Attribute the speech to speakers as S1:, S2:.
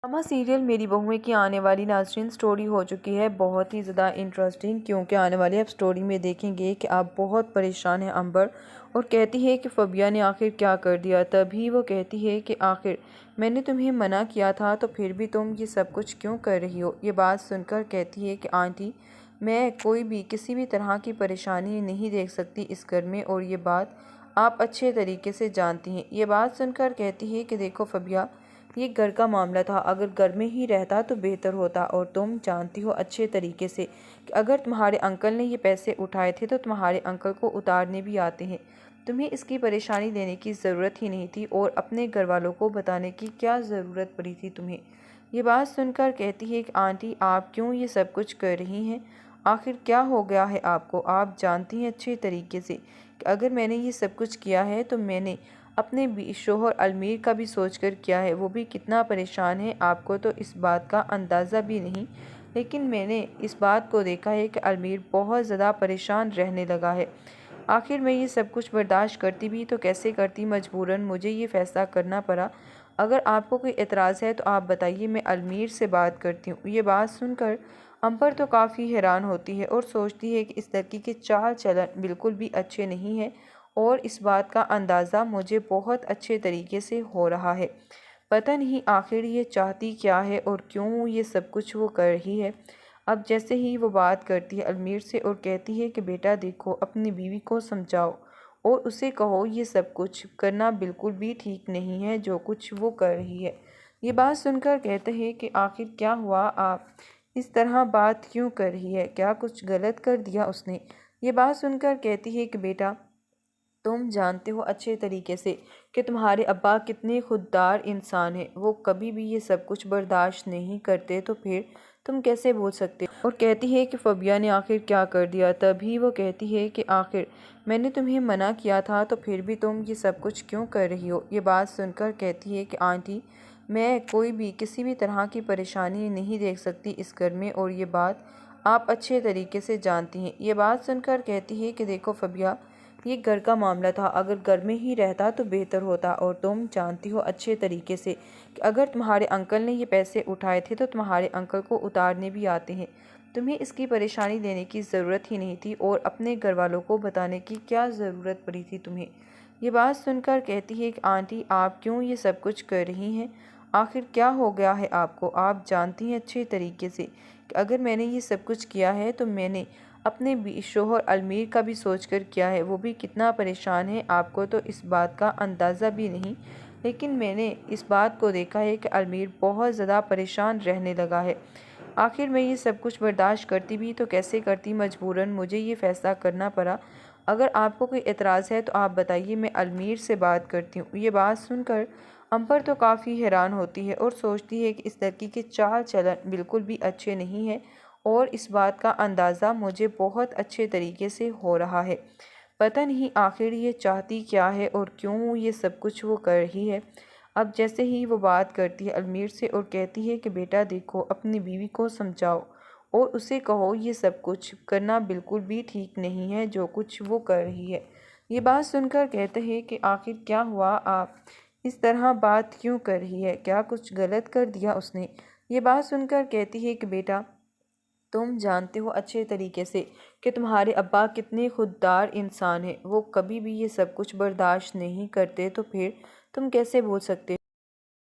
S1: Drama serial मेरी बहू में की आने वाली नाज़रीन स्टोरी हो चुकी है बहुत ही ज़्यादा इंटरेस्टिंग, क्योंकि आने वाली अब स्टोरी में देखेंगे कि आप बहुत परेशान हैं अंबर, और कहती है कि फ़बिया ने आखिर क्या कर दिया। तभी वो कहती है कि आखिर मैंने तुम्हें मना किया था तो फिर भी तुम ये सब कुछ क्यों कर रही हो। ये बात सुनकर कहती है कि आंटी, मैं कोई भी किसी भी तरह की परेशानी नहीं देख सकती इस घर में, और ये बात आप अच्छे तरीके से जानती हैं। ये बात सुनकर कहती है कि देखो फ़बिया, ये घर का मामला था, अगर घर में ही रहता तो बेहतर होता, और तुम जानती हो अच्छे तरीके से कि अगर तुम्हारे अंकल ने ये पैसे उठाए थे तो तुम्हारे अंकल को उतारने भी आते हैं। तुम्हें इसकी परेशानी लेने की ज़रूरत ही नहीं थी, और अपने घर वालों को बताने की क्या ज़रूरत पड़ी थी तुम्हें। ये बात सुनकर कहती है कि आंटी, आप क्यों ये सब कुछ कर रही हैं। आखिर क्या हो गया है आपको। आप जानती हैं अच्छे तरीके से कि अगर मैंने ये सब कुछ किया है तो मैंने अपने भी शोहर अलमीर का भी सोचकर किया है। वो भी कितना परेशान है, आपको तो इस बात का अंदाज़ा भी नहीं। लेकिन मैंने इस बात को देखा है कि अलमीर बहुत ज़्यादा परेशान रहने लगा है। आखिर मैं ये सब कुछ बर्दाश्त करती भी तो कैसे करती, मजबूरन मुझे ये फ़ैसला करना पड़ा। अगर आपको कोई एतराज़ है तो आप बताइए, मैं अलमीर से बात करती हूँ। ये बात सुनकर अंबर तो काफ़ी हैरान होती है और सोचती है कि इस लड़की के चाल चलन बिल्कुल भी अच्छे नहीं हैं, और इस बात का अंदाज़ा मुझे बहुत अच्छे तरीके से हो रहा है। पता नहीं आखिर ये चाहती क्या है और क्यों ये सब कुछ वो कर रही है। अब जैसे ही वो बात करती है अलमीर से और कहती है कि बेटा देखो, अपनी बीवी को समझाओ और उसे कहो ये सब कुछ करना बिल्कुल भी ठीक नहीं है जो कुछ वो कर रही है। ये बात सुनकर कहते हैं कि आखिर क्या हुआ, आप इस तरह बात क्यों कर रही है, क्या कुछ गलत कर दिया उसने। ये बात सुनकर कहती है कि बेटा, तुम जानते हो अच्छे तरीके से कि तुम्हारे अब्बा कितने खुददार इंसान हैं। वो कभी भी ये सब कुछ बर्दाश्त नहीं करते, तो फिर तुम कैसे बोल सकते हो। और कहती है कि फ़बिया ने आखिर क्या कर दिया। तभी वो कहती है कि आखिर मैंने तुम्हें मना किया था तो फिर भी तुम ये सब कुछ क्यों कर रही हो। ये बात सुनकर कहती है कि आंटी, मैं कोई भी किसी भी तरह की परेशानी नहीं देख सकती इस घर में, और ये बात आप अच्छे तरीके से जानती हैं। ये बात सुनकर कहती है कि देखो फ़बिया, ये घर का मामला था, अगर घर में ही रहता तो बेहतर होता, और तुम जानती हो अच्छे तरीके से कि अगर तुम्हारे अंकल ने ये पैसे उठाए थे तो तुम्हारे अंकल को उतारने भी आते हैं। तुम्हें इसकी परेशानी लेने की ज़रूरत ही नहीं थी, और अपने घर वालों को बताने की क्या ज़रूरत पड़ी थी तुम्हें। ये बात सुनकर कहती है कि आंटी, आप क्यों ये सब कुछ कर रही हैं। आखिर क्या हो गया है आपको। आप जानती हैं अच्छे तरीके से कि अगर मैंने ये सब कुछ किया है तो मैंने अपने भी शोहर अलमीर का भी सोचकर किया है। वो भी कितना परेशान है, आपको तो इस बात का अंदाज़ा भी नहीं। लेकिन मैंने इस बात को देखा है कि अलमीर बहुत ज़्यादा परेशान रहने लगा है। आखिर मैं ये सब कुछ बर्दाश्त करती भी तो कैसे करती, मजबूरन मुझे ये फ़ैसला करना पड़ा। अगर आपको कोई एतराज़ है तो आप बताइए, मैं अलमीर से बात करती हूँ। ये बात सुनकर अंबर तो काफ़ी हैरान होती है और सोचती है कि इस लड़की के चाल चलन बिल्कुल भी अच्छे नहीं हैं, और इस बात का अंदाज़ा मुझे बहुत अच्छे तरीके से हो रहा है। पता नहीं आखिर ये चाहती क्या है और क्यों ये सब कुछ वो कर रही है। अब जैसे ही वो बात करती है अलमीर से और कहती है कि बेटा देखो, अपनी बीवी को समझाओ और उसे कहो ये सब कुछ करना बिल्कुल भी ठीक नहीं है जो कुछ वो कर रही है। ये बात सुनकर कहते हैं कि आखिर क्या हुआ, आप इस तरह बात क्यों कर रही है, क्या कुछ गलत कर दिया उसने। ये बात सुनकर कहती है कि बेटा, तुम जानते हो अच्छे तरीके से कि तुम्हारे अब्बा कितने खुददार इंसान हैं। वो कभी भी ये सब कुछ बर्दाश्त नहीं करते, तो फिर तुम कैसे बोल सकते हो।